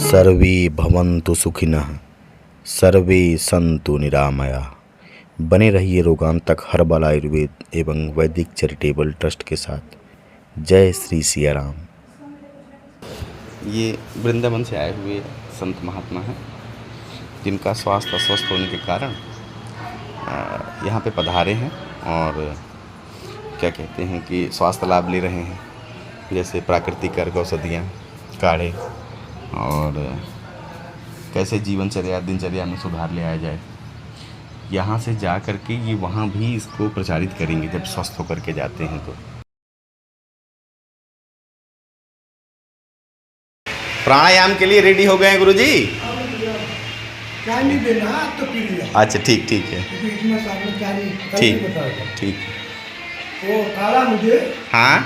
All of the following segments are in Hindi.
सर्वे भवन्तु सुखिनः, सर्वे सन्तु निरामया। बने रहिए रोगांतक हर्बल आयुर्वेद एवं वैदिक चैरिटेबल ट्रस्ट के साथ। जय श्री सिया राम। ये वृंदावन से आए हुए संत महात्मा हैं जिनका स्वास्थ्य अस्वस्थ होने के कारण यहाँ पे पधारे हैं और क्या कहते हैं कि स्वास्थ्य लाभ ले रहे हैं, जैसे प्राकृतिक अर्क औषधियाँ, काढ़े, और कैसे जीवनचर्या दिनचर्या में सुधार ले आया जाए। यहाँ से जा कर के ये वहाँ भी इसको प्रचारित करेंगे जब स्वस्थ होकर के जाते हैं। तो प्राणायाम के लिए रेडी हो गए हैं गुरुजी? चाय नहीं देना तो पी लिया। अच्छा ठीक है, ठीक। वो काला मुझे, हाँ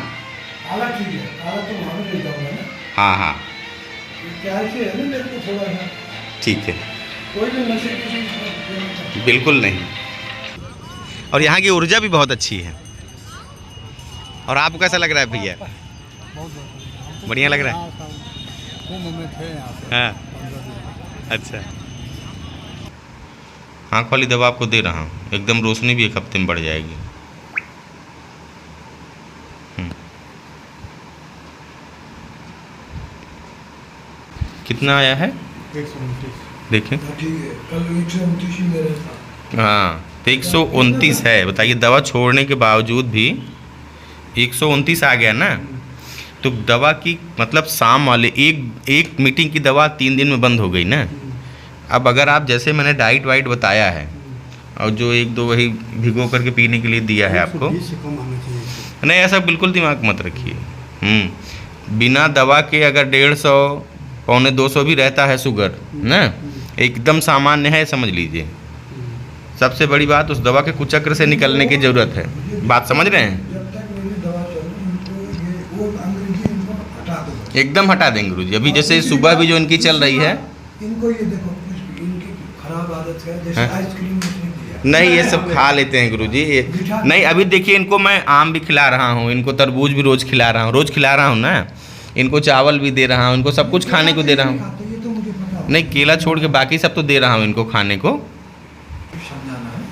काला ठीक है, काला तो वहाँ में ले जाऊँगा ना। हाँ चाय से है ना मेरे को थोड़ा सा। ठीक है, कोई भी नशे की चीज़ बिल्कुल नहीं। और यहाँ की ऊर्जा भी बहुत अच्छी है। और आपको कैसा लग रहा है भैया? बढ़िया लग रहा है। हाँ अच्छा, आँख वाली दवा आपको दे रहा हूँ, एकदम रोशनी भी एक हफ्ते में बढ़ जाएगी। कितना आया है 129। देखिए, ठीक है, कल 129 ही मेरा था। हाँ तो 129 है। बताइए, दवा छोड़ने के बावजूद भी 129 आ गया ना। तो दवा की मतलब शाम वाले एक मीटिंग की दवा 3 दिन में बंद हो गई ना। अब अगर आप जैसे मैंने डाइट वाइट बताया है और जो 1-2 वही भिगो करके पीने के लिए दिया है आपको, नहीं ऐसा बिल्कुल दिमाग मत रखिए। बिना दवा के अगर 150 पौने 200 भी रहता है शुगर ना, एकदम सामान्य है, समझ लीजिए। सबसे बड़ी बात उस दवा के कुचक्र से निकलने की ज़रूरत है। बात समझ रहे हैं? एकदम हटा देंगे गुरुजी। अभी जैसे सुबह भी जो इनकी चल रही है, इनको ये देखो, इनकी खराब आदत है, जैसे आइसक्रीम नहीं ये सब खा लेते हैं गुरुजी। नहीं अभी देखिए, इनको मैं आम भी खिला रहा हूँ, इनको तरबूज भी रोज़ खिला रहा हूँ, रोज़ खिला रहा हूँ ना। इनको चावल भी दे रहा हूँ, इनको सब कुछ खाने को दे रहा हूँ। नहीं केला छोड़ के बाकी सब तो दे रहा हूँ इनको खाने को।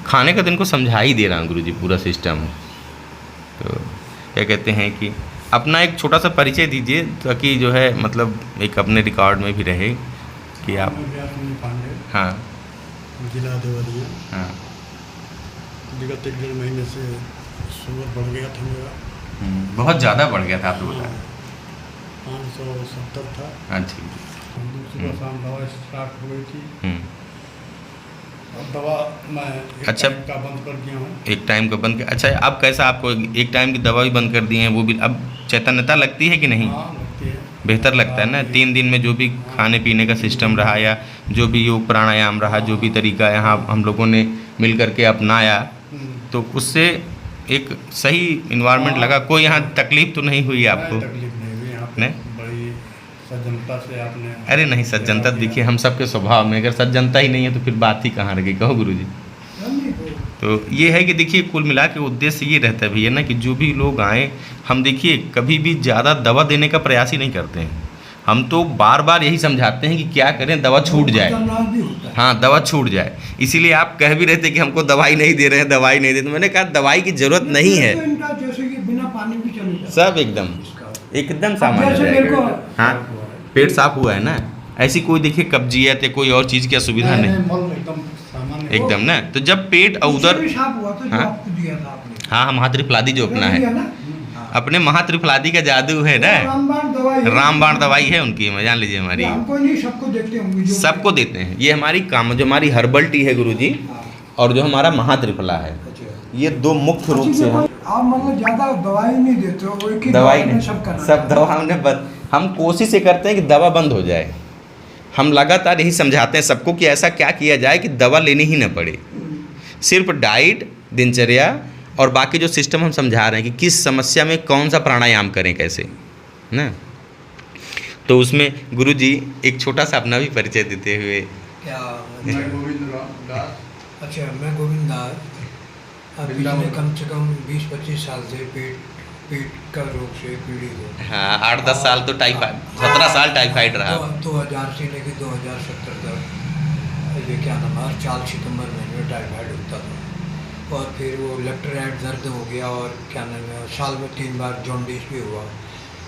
खाने का तो इनको समझा ही दे रहा हूँ गुरुजी, पूरा सिस्टम। तो क्या कहते हैं कि अपना एक छोटा सा परिचय दीजिए ताकि जो है मतलब एक अपने रिकॉर्ड में भी रहे कि आप। हाँ जिला देवरिया। हाँ विगत 1-1.5 महीने से शुगर बढ़ गया था मेरा। बहुत ज़्यादा बढ़ गया था, आपने बताया। 570 था। अच्छा। सुबह शाम दवा स्टार्ट हो गई थी। अब दवा मैं एक टाइम का बंद कर दिया हूँ। एक टाइम का बंद कर, अच्छा अब कैसा आपको एक टाइम की दवा भी बंद कर दी है, वो भी अब चैतन्यता लगती है कि नहीं? हाँ लगती है। बेहतर लगता है ना। 3 दिन में जो भी खाने पीने का सिस्टम रहा या जो भी योग प्राणायाम रहा, जो भी तरीका यहाँ हम लोगों ने मिल करके अपनाया, तो उससे एक सही इन्वायरमेंट लगा। कोई यहाँ तकलीफ तो नहीं हुई आपको? तकलीफ नहीं हुई यहाँ पे। बड़ी सज्जनता से आपने। अरे नहीं, सज्जनता देखिए हम सबके स्वभाव में, अगर सज्जनता ही नहीं है तो फिर बात ही कहाँ रह गई, कहो गुरुजी। तो ये है कि देखिए कुल मिला के उद्देश्य ये रहता है भैया ना कि जो भी लोग आएँ, हम देखिए कभी भी ज़्यादा दवा देने का प्रयास ही नहीं करते हैं। हम तो बार बार यही समझाते हैं कि क्या करें, दवा छूट जाए। हाँ दवा छूट जाए। इसीलिए आप कह भी रहे थे कि हमको दवाई नहीं दे रहे हैं, दवाई नहीं दे। तो मैंने कहा दवाई की ज़रूरत नहीं है, जैसे कि बिना पानी भी चलेगा, सब एकदम सामान्य रहेगा। हाँ पेट साफ हुआ है ना, ऐसी कोई देखिए कब्जियत या कोई और चीज़ की असुविधा नहीं, एकदम ना। तो जब पेट उधर, हाँ महात्रिफलादी जो अपना है, अपने महात्रिफलादी का जादू है ना, रामबाण दवाई है उनकी, मैं जान लीजिए हमारी। सबको देते हैं। ये हमारी काम जो हमारी हर्बल टी है गुरुजी, और जो हमारा महात्रिफला है, ये 2 मुख्य रूप से हम आप मतलब ज़्यादा दवाई नहीं देते हो, एक ही दवाई नहीं, सब दवा हमने हम कोशिश ये करते हैं कि दवा बंद हो जाए। हम लगातार यही समझाते हैं सबको कि ऐसा क्या किया जाए कि दवा लेनी ही न पड़े। सिर्फ डाइट, दिनचर्या और बाकी जो सिस्टम हम समझा रहे हैं कि किस समस्या में कौन सा प्राणायाम करें कैसे ना। तो उसमें गुरुजी एक छोटा सा अपना भी परिचय देते हुए। क्या? मैं गोविंद दास। अच्छा, मैं गोविंद दास। पिछले कम से कम 20-25 साल से पेट का रोग से पीड़ित है। हाँ 8-10 साल तो टाइफाइड, 17 साल टाइफाइड रहा। 2000 से लेकर 2070 तक ये क्या नाम है, 4 सितंबर महीने में टाइफाइड होता था। और फिर वो लेफ्ट राइट दर्द हो गया, और क्या नाम है, साल में 3 बार जॉन्डिस भी हुआ।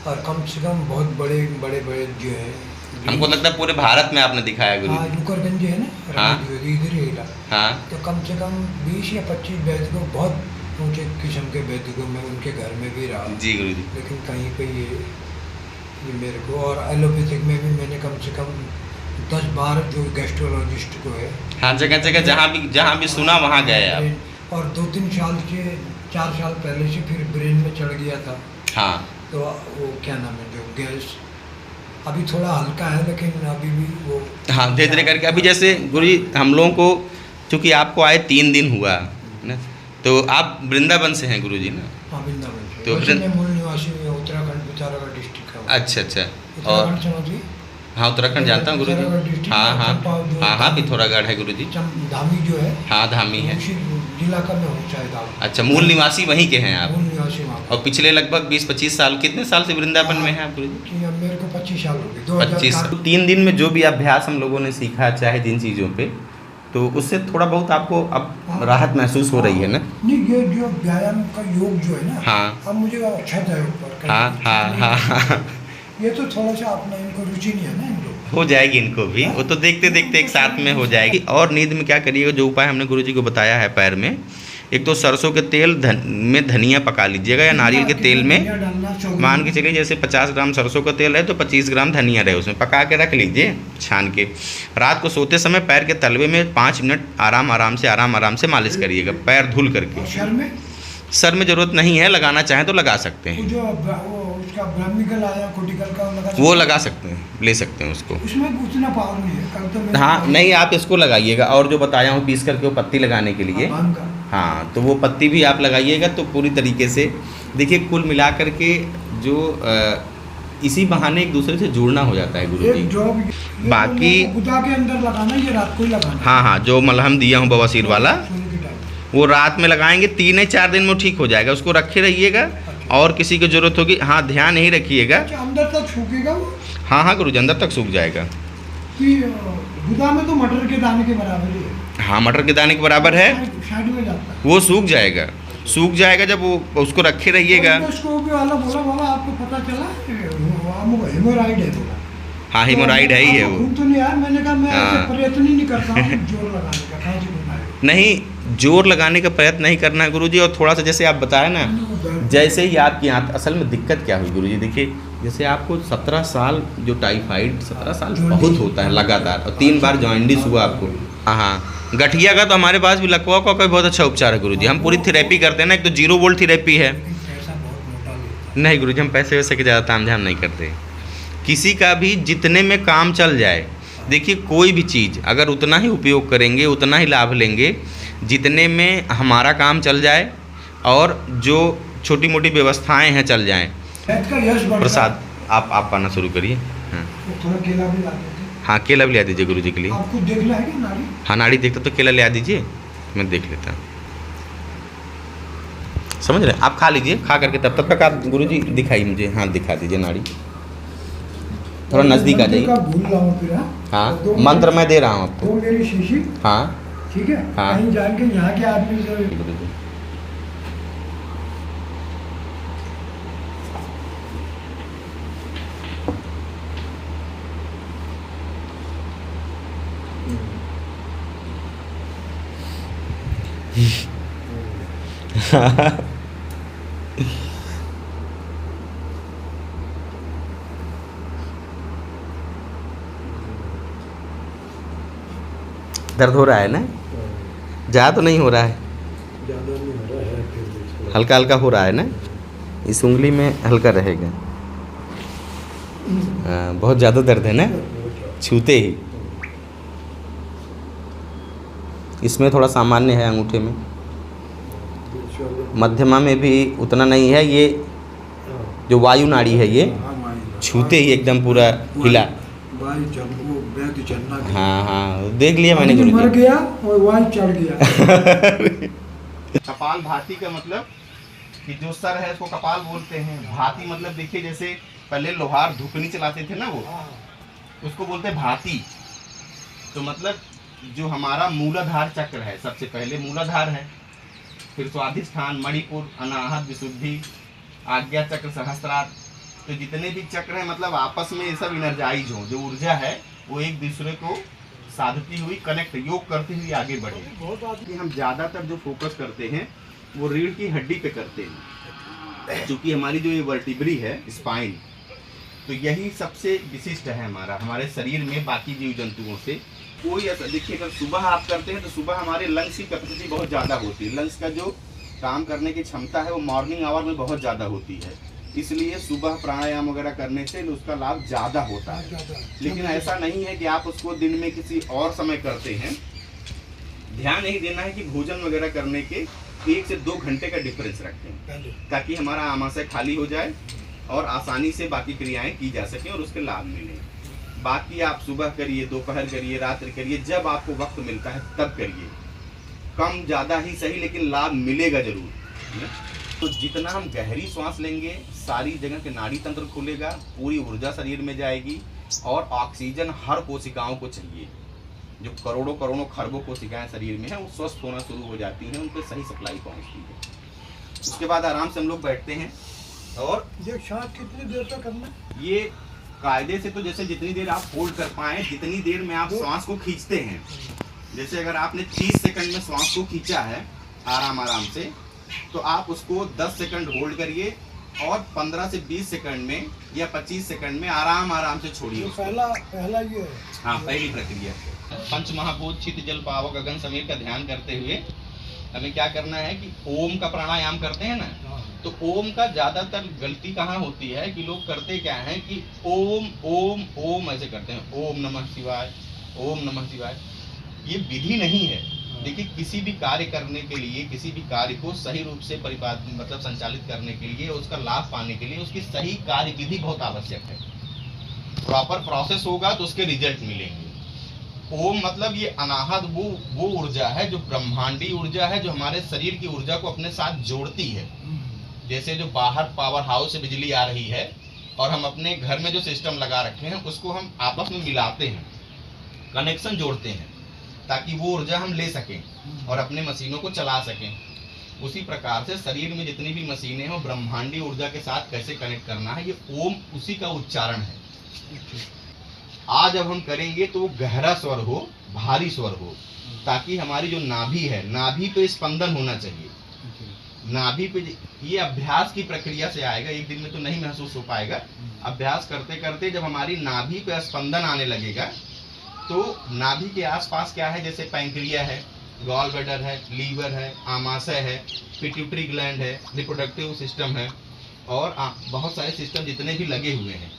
और कम से कम बहुत बड़े जो है, हमको लगता है पूरे भारत में आपने दिखाया गुरु। हाँ मुकरगंज है ना, हाँ। इधर ही इला। हाँ तो कम से कम 20 या 25 वैद्य को, बहुत ऊँचे किस्म के वैद्य को मैं उनके घर में भी रहा। जी गुरु जी। लेकिन कहीं पे ये मेरे को, और एलोपैथिक में भी मैंने कम से कम 10-12 जो गैस्ट्रोलॉजिस्ट को है। हाँ जगह जगह जहाँ भी सुना वहाँ गए आप। और 2-3 साल से 4 साल पहले से फिर ब्रेन में चढ़ गया था। हाँ तो वो क्या नाम है, जो गैस अभी थोड़ा हल्का है, लेकिन अभी भी वो। हाँ धीरे धीरे करके अभी जैसे गुरु जी हम लोगों को, चूँकि आपको आए 3 दिन हुआ ना, तो आप वृंदावन से हैं गुरु जी ना? हाँ वृंदावन से। तो वैसे मैं मूल निवासी हूँ उत्तराखंड, पिथौरागढ़ डिस्ट्रिक्ट का। अच्छा और उत्तराखंड समझिए। हाँ उत्तराखंड जानता हूँ गुरु जी। हाँ पिथौरागढ़ है गुरु जी। धामी जो है, हाँ धामी है। उसी जिला का मैं हूँ शायद आप। अच्छा मूल निवासी वहीं के हैं आप? मूल निवासी वहाँ। और पिछले लगभग 20-25 साल, कितने साल से वृंदावन में हैं आप गुरु जी? कि अब मेरे को 25 साल हो गए। 2004 25। 3 दिन में जो भी अभ्यास हम लोगों ने सीखा, चाहे जिन चीज़ों पे, तो उससे थोड़ा बहुत आपको अब राहत महसूस हो रही है ना? नहीं, ये जो व्यायाम का योग जो है ना, हाँ। अब मुझे अच्छा था ऊपर। हाँ ये तो थोड़ा सा अपना, इनको रुचि नहीं है ना इन लोग। हो जाएगी इनको भी, वो तो देखते देखते एक साथ में हो जाएगी। और नींद में क्या करिएगा, जो उपाय हमने गुरु जी को बताया है पैर में, एक तो सरसों के तेल में धनिया पका लीजिएगा, या नारियल के तेल में मान के चलिए जैसे 50 ग्राम सरसों का तेल है तो 25 ग्राम धनिया रहे, उसमें पका के रख लीजिए छान के। रात को सोते समय पैर के तलवे में 5 मिनट आराम से मालिश करिएगा, पैर धुल करके। सर में जरूरत नहीं है, लगाना चाहें तो लगा सकते हैं। उसका ब्राह्मिकल आया, कोटिकल का वो लगा सकते हैं, ले सकते हैं उसको। उसमें उतना पावर नहीं है। कल तो हाँ नहीं, आप इसको लगाइएगा, और जो बताया हूँ पीस करके वो पत्ती लगाने के लिए, हाँ तो वो पत्ती भी आप लगाइएगा। तो पूरी तरीके से देखिए, कुल मिला करके जो इसी बहाने एक दूसरे से जुड़ना हो जाता है गुरु जी। बाकी गुदा के अंदर लगाना, ये रात को ही लगाना। हाँ जो मलहम दिया हूँ बवासीर वाला, वो रात में लगाएंगे, 3 या 4 दिन में ठीक हो जाएगा। उसको रखे रहिएगा, और किसी की जरूरत होगी, हाँ ध्यान नहीं रखिएगा। अंदर तक सूखेगा वो? हाँ गुरु जी, अंदर तक सूख जाएगा। कि गुदा में तो मटर के दाने के बराबर ही है। हाँ मटर के दाने के बराबर है, साइड में जाता है। वो सूख जाएगा जब वो उसको रखे रहिएगा। बोला आपको पता चला, हेमोराइड है बोला। हाँ हेमोराइड है ही है वो। तो नहीं यार, मैंने कहा मैं ऐसे प्रयत्न ही नहीं करता हूँ जोर लगाने का। कहाँ से बनाए? नहीं, जोर लगाने का प्रयत्न नहीं करना है गुरु जी। और थोड़ा सा जैसे आप बताए ना, जैसे ही आपकी यहाँ असल में दिक्कत क्या हुई गुरु जी, देखिए जैसे आपको 17 साल जो टाइफाइड, 17 साल बहुत होता है लगातार, और 3 बार जॉइंडिस हुआ आपको। हाँ गठिया का तो हमारे पास भी लकवा का कोई बहुत अच्छा उपचार है गुरु जी। हम पूरी थेरेपी करते हैं ना, एक तो 0 वोल्ट थेरेपी है। नहीं गुरु जी, हम पैसे वैसे के ज़्यादा तामझाम नहीं करते। किसी का भी जितने में काम चल जाए। देखिए कोई भी चीज़ अगर उतना ही उपयोग करेंगे, उतना ही लाभ लेंगे, जितने में हमारा काम चल जाए और जो छोटी मोटी व्यवस्थाएं हैं चल जाएं। प्रसाद आप पाना शुरू करिए। हाँ थोड़ा केला भी ला देते। हाँ केला भी ले दीजिए गुरु जी के लिए। आपको देखना है क्या नाड़ी? हाँ नाड़ी देखता तो केला ले आ दीजिए, मैं देख लेता हूँ। समझ रहे हैं आप, खा लीजिए, खा करके तब तक आप गुरु जी दिखाइए मुझे। हाँ दिखा दीजिए नाड़ी, थोड़ा नज़दीक आ जाइए। हाँ मंत्र मैं दे रहा हूँ आपको। मेरी शीशी। हाँ ठीक है। हाँ कहीं जाके यहाँ के आदमी से गुरु जी। दर्द हो रहा है ना? ज़्यादा तो नहीं हो रहा है? ज़्यादा नहीं हो रहा है, फिर भी हल्का हल्का हो रहा है ना? इस उंगली में हल्का रहेगा। बहुत ज़्यादा दर्द है ना छूते ही? इसमें थोड़ा सामान्य है, अंगूठे में। मध्यमा में भी उतना नहीं है। ये जो वायु नाड़ी है ये छूते ही एकदम पूरा हिला। चढ़ना। हाँ हाँ देख लिया मैंने गुरु जी। मर गया और वायु चढ़ गया। कपाल भाती का मतलब कि जो सर है उसको कपाल बोलते हैं। भाती मतलब देखिए जैसे पहले लोहार धुकनी चलाते थे ना, वो उसको बोलते हैं भाती। तो मतलब जो हमारा मूलाधार चक्र है, सबसे पहले मूलाधार है, फिर स्वाधिष्ठान, मणिपुर, अनाहत, विशुद्धि, आज्ञा चक्र, सहस्त्रार। तो जितने भी चक्र हैं मतलब आपस में ये सब इनर्जाइज हो, जो ऊर्जा है वो एक दूसरे को साधती हुई, कनेक्ट, योग करती हुई आगे बढ़े। कि हम ज़्यादातर जो फोकस करते हैं वो रीढ़ की हड्डी पे करते हैं, क्योंकि हमारी जो ये वर्टिब्री है, स्पाइन, तो यही सबसे विशिष्ट है हमारे शरीर में बाकी जीव जंतुओं से। कोई ऐसा देखिए, अगर सुबह आप करते हैं तो सुबह हमारे लंग्स की कैपेसिटी बहुत ज़्यादा होती है। लंग्स का जो काम करने की क्षमता है वो मॉर्निंग आवर में बहुत ज़्यादा होती है, इसलिए सुबह प्राणायाम वगैरह करने से उसका लाभ ज़्यादा होता है। लेकिन ऐसा नहीं है कि आप उसको दिन में किसी और समय करते हैं। ध्यान यही देना है कि भोजन वगैरह करने के 1 से 2 घंटे का डिफरेंस रखें, ताकि हमारा आमाशय खाली हो जाए और आसानी से बाकी क्रियाएं की जा सकें और उसके लाभ मिले। बाकी आप सुबह करिए, दोपहर करिए, रात्रि करिए, जब आपको वक्त मिलता है तब करिए। कम ज़्यादा ही सही, लेकिन लाभ मिलेगा जरूर। तो जितना हम गहरी सांस लेंगे, सारी जगह के नाड़ी तंत्र खुलेगा, पूरी ऊर्जा शरीर में जाएगी और ऑक्सीजन हर कोशिकाओं को चाहिए। जो करोड़ों करोड़ों खरबों कोशिकाएं शरीर में हैं वो स्वस्थ होना शुरू हो जाती हैं, उन पर सही सप्लाई पहुंचती है। उसके बाद आराम से हम लोग बैठते हैं। और ये सांस कितनी देर तक करना? ये कायदे से तो जैसे जितनी देर आप होल्ड कर पाएँ, जितनी देर में आप सांस को खींचते हैं। जैसे अगर आपने 30 सेकंड में सांस को खींचा है आराम से, तो आप उसको 10 सेकंड होल्ड करिए और 15 से 20 सेकंड में या 25 सेकंड में आराम से छोड़िए। पहला ये है। हाँ, पहली प्रक्रिया। पंच महाभूत, चित्त, जल, पावक, गगन, समीर का ध्यान करते हुए हमें क्या करना है कि ओम का प्राणायाम करते हैं ना, तो ओम का ज्यादातर गलती कहाँ होती है कि लोग करते क्या है कि ओम ओम ओम ऐसे करते हैं, ओम नमः शिवाय, ओम नमः शिवाय। ये विधि नहीं है। देखिए, किसी भी कार्य करने के लिए, किसी भी कार्य को सही रूप से मतलब संचालित करने के लिए, उसका लाभ पाने के लिए उसकी सही कार्य विधि बहुत आवश्यक है। प्रॉपर प्रोसेस होगा तो उसके रिजल्ट मिलेंगे। ओम मतलब ये अनाहत वो ऊर्जा है जो ब्रह्मांडी ऊर्जा है, जो हमारे शरीर की ऊर्जा को अपने साथ जोड़ती है। जैसे जो बाहर पावर हाउस से बिजली आ रही है और हम अपने घर में जो सिस्टम लगा रखे हैं उसको हम आपस में मिलाते हैं, कनेक्शन जोड़ते हैं, ताकि वो ऊर्जा हम ले सकें और अपने मशीनों को चला सकें। उसी प्रकार से शरीर में जितनी भी मशीनें हैं ब्रह्मांडी ऊर्जा के साथ कैसे कनेक्ट करना है, ये ओम उसी का उच्चारण है। आज जब हम करेंगे तो वो गहरा स्वर हो, भारी स्वर हो, ताकि हमारी जो नाभि है, नाभि पे स्पंदन होना चाहिए। नाभि पे ये अभ्यास की प्रक्रिया से आएगा, एक दिन में तो नहीं महसूस हो पाएगा। अभ्यास करते करते जब हमारी नाभि पे स्पंदन आने लगेगा तो नाभि के आसपास क्या है, जैसे पैंक्रिया है, गॉल ब्लैडर है, लीवर है, आमाशय है, पिट्यूटरी ग्लैंड है, रिप्रोडक्टिव सिस्टम है और बहुत सारे सिस्टम जितने भी लगे हुए हैं,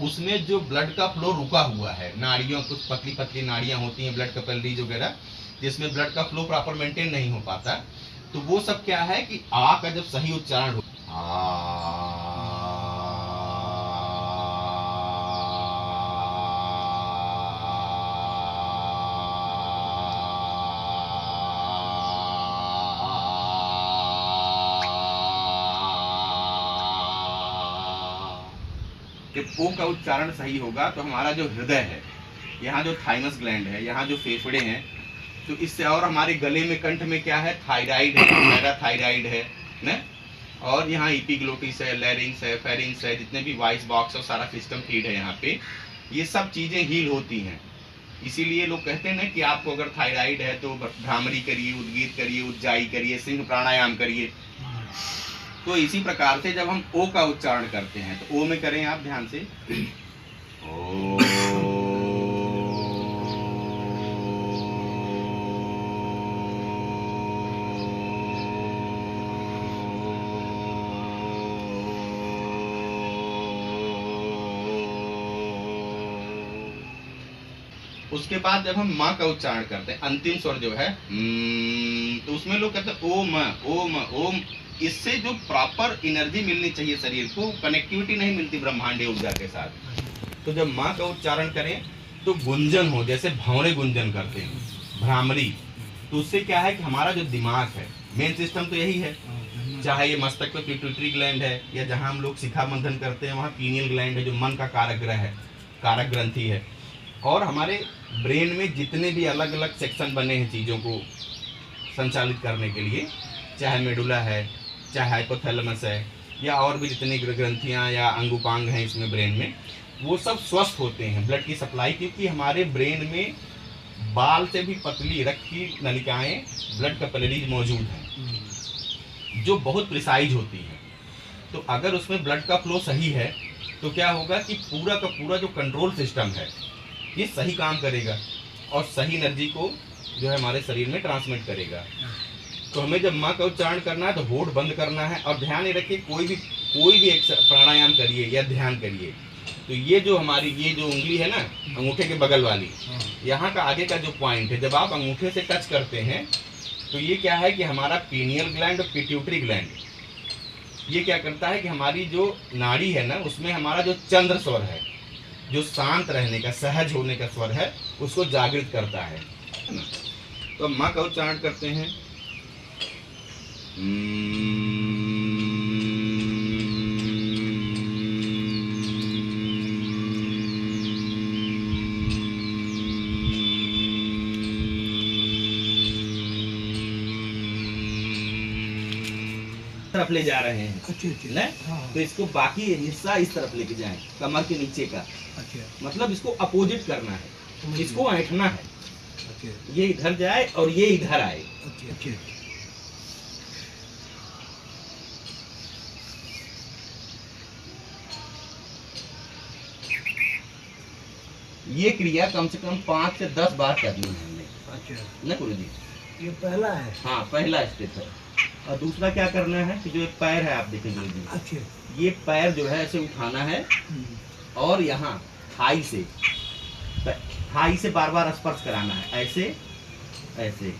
उसमें जो ब्लड का फ्लो रुका हुआ है, नाड़ियों, कुछ पतली पतली नाड़ियां होती हैं, ब्लड कैपिलरीज वगैरह, जिसमें ब्लड का फ्लो प्रॉपर मेंटेन नहीं हो पाता, तो वो सब क्या है कि आ का जब सही उच्चारण हो, जब ओ का उच्चारण सही होगा तो हमारा जो हृदय है, यहाँ जो थाइमस ग्लैंड है, यहाँ जो फेफड़े हैं, तो इससे, और हमारे गले में, कंठ में क्या है, थायराइड है, पैराथायराइड है ना, और यहाँ एपिग्लोटिस है, लैरिंग्स है, फेरिंग्स है, जितने भी वॉइस बॉक्स और सारा सिस्टम फीड है यहाँ पे, ये सब चीज़ें हील होती हैं। इसीलिए लोग कहते हैं ना कि आपको अगर थायराइड है तो भ्रामरी करिए, उद्गीत करिए, उज्जाई करिए, सिंह प्राणायाम करिए। तो इसी प्रकार से जब हम ओ का उच्चारण करते हैं तो ओ में करें आप ध्यान से, ओ। उसके बाद जब हम माँ का उच्चारण करते हैं, अंतिम स्वर जो है तो उसमें लोग कहते हैं ओम ओम ओम। इससे जो प्रॉपर एनर्जी मिलनी चाहिए शरीर को, कनेक्टिविटी नहीं मिलती ब्रह्मांडीय ऊर्जा के साथ। तो जब माँ का उच्चारण करें तो गुंजन हो, जैसे भंवरे गुंजन करते हैं, भ्रामरी, तो उससे क्या है कि हमारा जो दिमाग है, मेन सिस्टम तो यही है, चाहे ये मस्तक पे पिट्यूटरी ग्लैंड है या जहाँ हम लोग शिखा मंथन करते हैं वहाँ पीनियल ग्लैंड है जो मन का कारक है, कारक ग्रंथि है। और हमारे ब्रेन में जितने भी अलग अलग सेक्शन बने हैं चीज़ों को संचालित करने के लिए, चाहे मेडुला है, चाहे हाइपोथैलेमस है, या और भी जितनी ग्रंथियाँ या अंगुपांग हैं इसमें ब्रेन में, वो सब स्वस्थ होते हैं ब्लड की सप्लाई, क्योंकि हमारे ब्रेन में बाल से भी पतली रक्त की नलिकाएं ब्लड कैपिलरीज मौजूद हैं जो बहुत प्रिसाइज होती हैं। तो अगर उसमें ब्लड का फ्लो सही है तो क्या होगा कि पूरा का पूरा जो कंट्रोल सिस्टम है ये सही काम करेगा और सही एनर्जी को जो है हमारे शरीर में ट्रांसमिट करेगा। तो हमें जब माँ का उच्चारण करना है तो होठ बंद करना है और ध्यान ये रखिए, कोई भी एक प्राणायाम करिए या ध्यान करिए तो ये जो हमारी ये जो उंगली है ना अंगूठे के बगल वाली, यहाँ का आगे का जो पॉइंट है, जब आप अंगूठे से टच करते हैं तो ये क्या है कि हमारा पीनियल ग्लैंड और पिट्यूटरी ग्लैंड ये क्या करता है कि हमारी जो नाड़ी है ना उसमें हमारा जो चंद्र स्वर है, जो शांत रहने का सहज होने का स्वर है, उसको जागृत करता है ना। तो माँ का उच्चारण करते हैं। तरफ ले जा रहे हैं ना, तो इसको बाकी हिस्सा इस तरफ लेके जाएं, कमर के नीचे का, मतलब इसको अपोजिट करना है, इसको ऐंठना है, ये इधर जाए और ये इधर आए। ये क्रिया कम से कम 5 से 10 बार करनी है हमने ना गुरु जी। ये पहला है। हाँ, पहला स्टेप है। और दूसरा क्या करना है कि जो एक पैर है आप देखें गुरु जी, ये पैर जो है ऐसे उठाना है और यहाँ थाई से बार बार स्पर्श कराना है, ऐसे ऐसे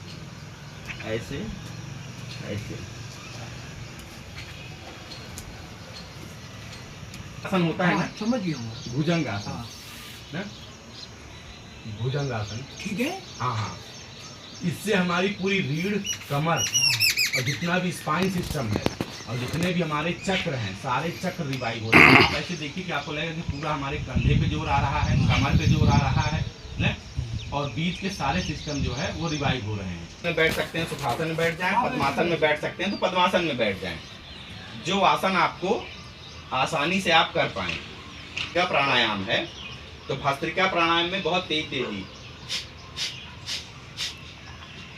ऐसे ऐसे। आसन होता है ना, समझ गया भुजंग आसन ना, भुजंग आसन, ठीक है। हाँ हाँ, इससे हमारी पूरी रीढ़, कमर और जितना भी स्पाइन सिस्टम है और जितने भी हमारे चक्र हैं सारे चक्र रिवाइव हो रहे हैं। आप ऐसे देखिए कि आपको लगेगा कि पूरा हमारे कंधे पे जोर आ रहा है, कमर पे जोर आ रहा है ना, और बीच के सारे सिस्टम जो है वो रिवाइव हो रहे हैं। में बैठ सकते हैं, सुखासन में बैठ जाएं, पद्मासन में बैठ सकते हैं तो पद्मासन में बैठ जाएं, जो आसन आपको आसानी से आप कर पाएं। क्या प्राणायाम है तो भस्त्रिका प्राणायाम में बहुत तेजी,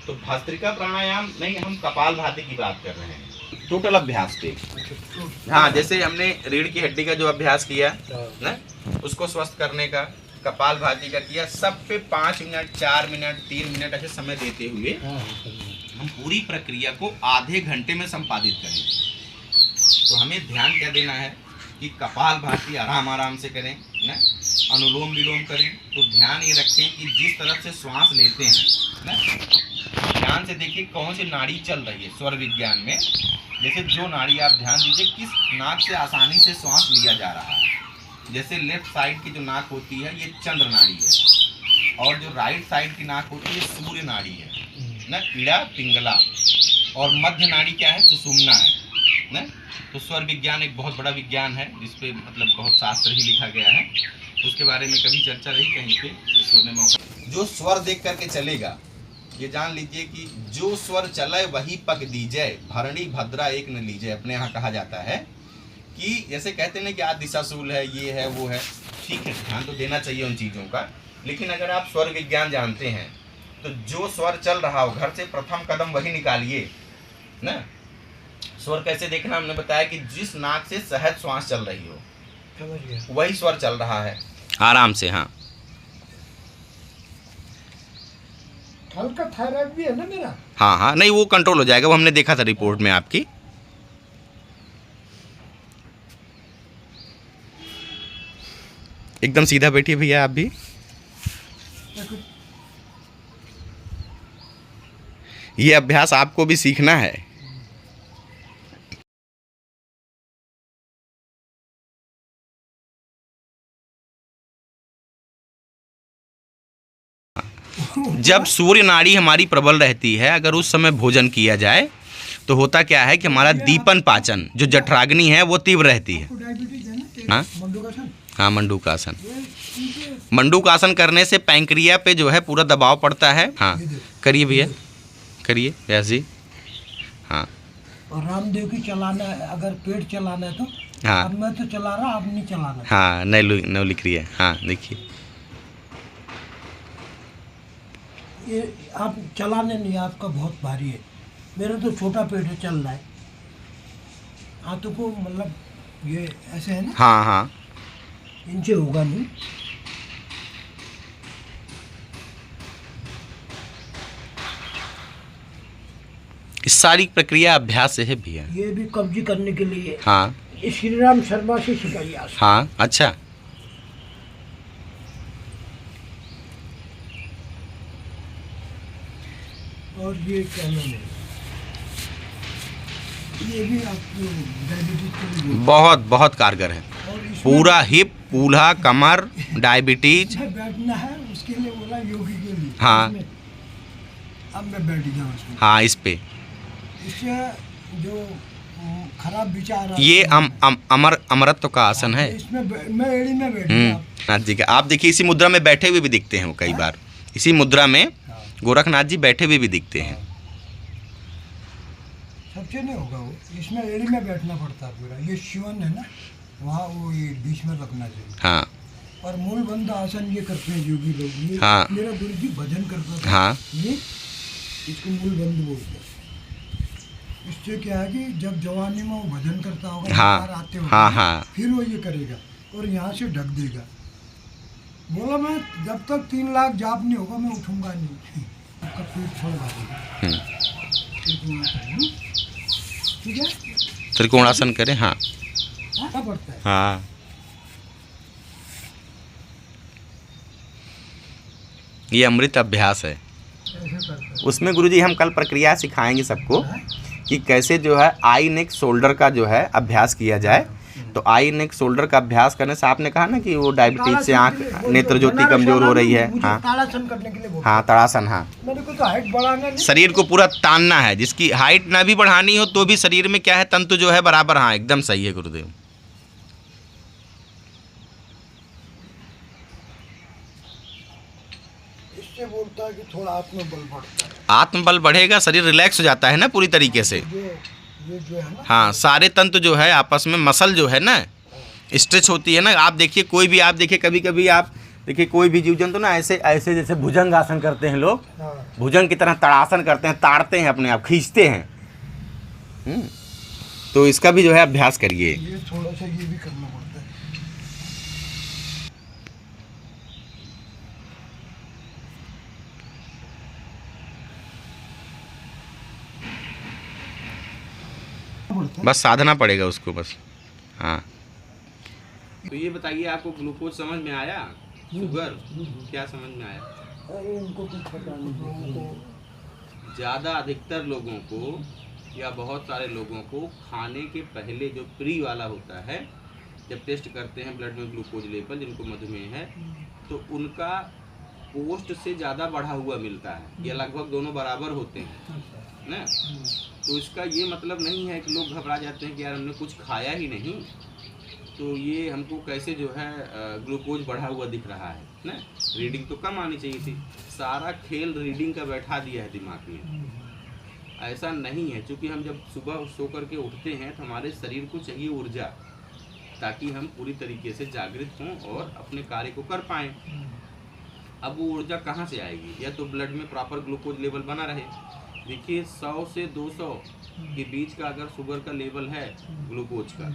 तो भस्त्रिका प्राणायाम नहीं, हम कपालभाति की बात कर रहे हैं, टोटल अभ्यास पे। हाँ, जैसे हमने रीढ़ की हड्डी का जो अभ्यास किया ना, उसको स्वस्थ करने का कपालभाति का किया, सब पे 5 मिनट 4 मिनट 3 मिनट ऐसे समय देते हुए हम पूरी प्रक्रिया को आधे घंटे में संपादित करें। तो हमें ध्यान क्या देना है कि कपालभाति आराम आराम से करें ना, अनुलोम विलोम करें तो ध्यान ये रखें कि जिस तरफ से श्वास लेते हैं ना, ध्यान से देखिए कौन सी नाड़ी चल रही है स्वर विज्ञान में। जैसे जो नाड़ी आप ध्यान दीजिए किस नाक से आसानी से श्वास लिया जा रहा है। जैसे लेफ्ट साइड की जो नाक होती है ये चंद्र नाड़ी है और जो राइट साइड की नाक होती है ये सूर्य नाड़ी है ना, कीड़ा पिंगला। और मध्य नाड़ी क्या है, सुषुम्ना है ना। तो स्वर विज्ञान एक बहुत बड़ा विज्ञान है जिसपे मतलब बहुत शास्त्र ही लिखा गया है, उसके बारे में कभी चर्चा रही कहीं पे, ईश्वर ने मौका। जो स्वर देख करके चलेगा ये जान लीजिए कि जो स्वर चले वही पक दीजिए, भरणी भद्रा एक न लीजिए। अपने यहाँ कहा जाता है कि जैसे कहते हैं ना कि आज दिशाशूल है, ये है वो है, ठीक है ध्यान तो देना चाहिए उन चीज़ों का, लेकिन अगर आप स्वर विज्ञान जानते हैं तो जो स्वर चल रहा हो घर से प्रथम कदम वही निकालिए ना। स्वर कैसे देखना, हमने बताया कि जिस नाक से सहज श्वास चल रही हो वही स्वर चल रहा है आराम से। हाँ, हल्का थायराइड भी है ना मेरा। हाँ हाँ, नहीं वो कंट्रोल हो जाएगा, वो हमने देखा था रिपोर्ट में आपकी। एकदम सीधा बैठिए भैया आप भी। ये अभ्यास आपको भी सीखना है। जब सूर्य नाड़ी हमारी प्रबल रहती है, अगर उस समय भोजन किया जाए तो होता क्या है कि हमारा दीपन पाचन जो जठराग्नि है वो तीव्र रहती है। हाँ हाँ, मंडूकासन। मंडूकासन करने से पैंक्रिया पे जो है पूरा दबाव पड़ता है। हाँ करिए भैया, करिए व्यास जी। हाँ और रामदेव की चलाना है, अगर पेट चलाना है तो। हाँ अब मैं तो चला रहा, अब नहीं चलाना। हाँ नव लिख रही है। हाँ देखिए, ये आप चलाने नहीं, आपका बहुत भारी है। मेरा तो छोटा पेट है, चल रहा है। हाथों को मतलब ये ऐसे है ना। हाँ हाँ इनसे होगा नहीं। इस सारी प्रक्रिया अभ्यास से है भैया। ये भी कब्जी करने के लिए। हाँ ये श्री राम शर्मा से सिखाई आसन। हाँ अच्छा। और ये क्या नाम है, ये भी आपको डायबिटीज के लिए बहुत बहुत कारगर है। और इसमें पूरा हिप, कूल्हा, कमर, डायबिटीज। बैठना है उसके लिए बोला, योगी के लिए। हाँ। इसमें अब मैं बैठ गया उसमें। हाँ इस पे इससे जो खराब विचार आते ये हैं, अमरत्व का आसन है। इसमें मैं एड़ी में बैठ गया। नाथ जी का आप देखिए, इसी मुद्रा में बैठे हुए भी दिखते हैं वो कई बार। इसी मुद्रा में गोरखनाथ जी बैठे हुए भी दिखते हैं। सबसे नहीं होगा वो, इसमें एड़ी में बैठना पड़ता है पूरा। ये शिवन है ना, वहाँ वो ये बीच में रखना चाहिए। हाँ और मूल बंद आसन ये करते हैं योगी लोग। ये हाँ। मेरा गुरु जी भजन करता था। हाँ ये इसको मूल बंद बोलते हैं। इससे क्या है कि जब जवानी में वो भजन करता होगा, हाँ। बुखार आते होंगे, हाँ हाँ फिर वो ये करेगा और यहाँ से ढक देगा। बोला मैं जब तक 3 लाख जाप नहीं होगा मैं उठूंगा नहीं। आपका पेट छोड़ भागेगा। ठीक है, त्रिकोणासन करें। हाँ क्या पड़ता है। हाँ ये अमृत अभ्यास है। ऐसे करता है। उसमें गुरुजी हम कल प्रक्रिया सिखाएंगे सबको कि कैसे जो है आई नेक शोल्डर का जो है अभ्यास किया जाए। तो आई नेक शोल्डर का अभ्यास करने से आपने कहा ना कि वो डायबिटीज से आँख नेत्र ज्योति कमजोर हो रही है। हाँ ताड़ासन करने के लिए बोलते हाँ तड़ासन। हाँ हैं। मेरे को तो हाइट बढ़ाना नहीं। शरीर को पूरा तानना है। जिसकी हाइट ना भी बढ़ानी हो तो भी शरीर में क्या है, तंतु जो है बराबर। हाँ एकदम सही है गुरुदेव। इससे बोलता है कि थोड़ा आत्मबल बढ़ता है। आत्मबल बढ़ेगा, शरीर रिलैक्स हो जाता है ना पूरी तरीके से। ये जो है ना, हाँ सारे तंतु जो है आपस में, मसल जो है ना स्ट्रेच होती है ना। आप देखिए, कोई भी आप देखिए, कभी कभी आप देखिए कोई भी जीव जंतु ना ऐसे ऐसे जैसे भुजंग आसन करते हैं लोग, हाँ। भुजंग की तरह तड़ासन करते हैं, ताड़ते हैं अपने आप, खींचते हैं। तो इसका भी जो है अभ्यास करिए। ये थोड़ा सा ये भी करना पड़ता है। बस साधना पड़ेगा उसको बस। हाँ तो ये बताइए, आपको ग्लूकोज समझ में आया, शुगर क्या समझ में आया? अरे इनको कुछ पता नहीं। ज़्यादा अधिकतर लोगों को या बहुत सारे लोगों को खाने के पहले जो प्री वाला होता है, जब टेस्ट करते हैं ब्लड में ग्लूकोज लेवल, जिनको मधुमेह है तो उनका पोस्ट से ज़्यादा बढ़ा हुआ मिलता है, या लगभग दोनों बराबर होते हैं ना। तो इसका ये मतलब नहीं है कि लोग घबरा जाते हैं कि यार हमने कुछ खाया ही नहीं तो ये हमको कैसे जो है ग्लूकोज बढ़ा हुआ दिख रहा है ना। रीडिंग तो कम आनी चाहिए थी। सारा खेल रीडिंग का बैठा दिया है दिमाग में। ऐसा नहीं है, क्योंकि हम जब सुबह सो करके उठते हैं तो हमारे शरीर को चाहिए ऊर्जा, ताकि हम पूरी तरीके से जागृत हों और अपने कार्य को कर पाएँ। अब वो ऊर्जा कहाँ से आएगी? या तो ब्लड में प्रॉपर ग्लूकोज लेवल बना रहे। देखिए 100 से 200 के बीच का अगर शुगर का लेवल है ग्लूकोज का,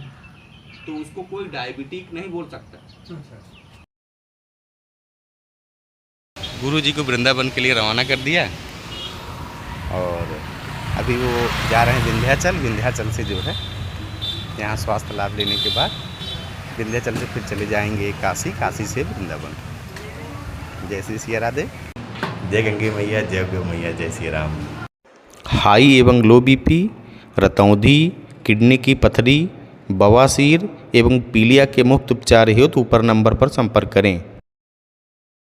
तो उसको कोई डायबिटिक नहीं बोल सकता। गुरु जी को वृंदावन के लिए रवाना कर दिया और अभी वो जा रहे हैं विंध्याचल। विंध्याचल से जो है यहाँ स्वास्थ्य लाभ लेने के बाद विंध्याचल से फिर चले जाएंगे काशी, काशी से वृंदावन। जय श्री सिया राधे। जय गंगे मैया, जय गौ मैया, जय श्री राम। हाई एवं लो बीपी, रतौंधी, किडनी की पथरी, बवासीर एवं पीलिया के मुफ्त उपचार हेतु ऊपर नंबर पर संपर्क करें।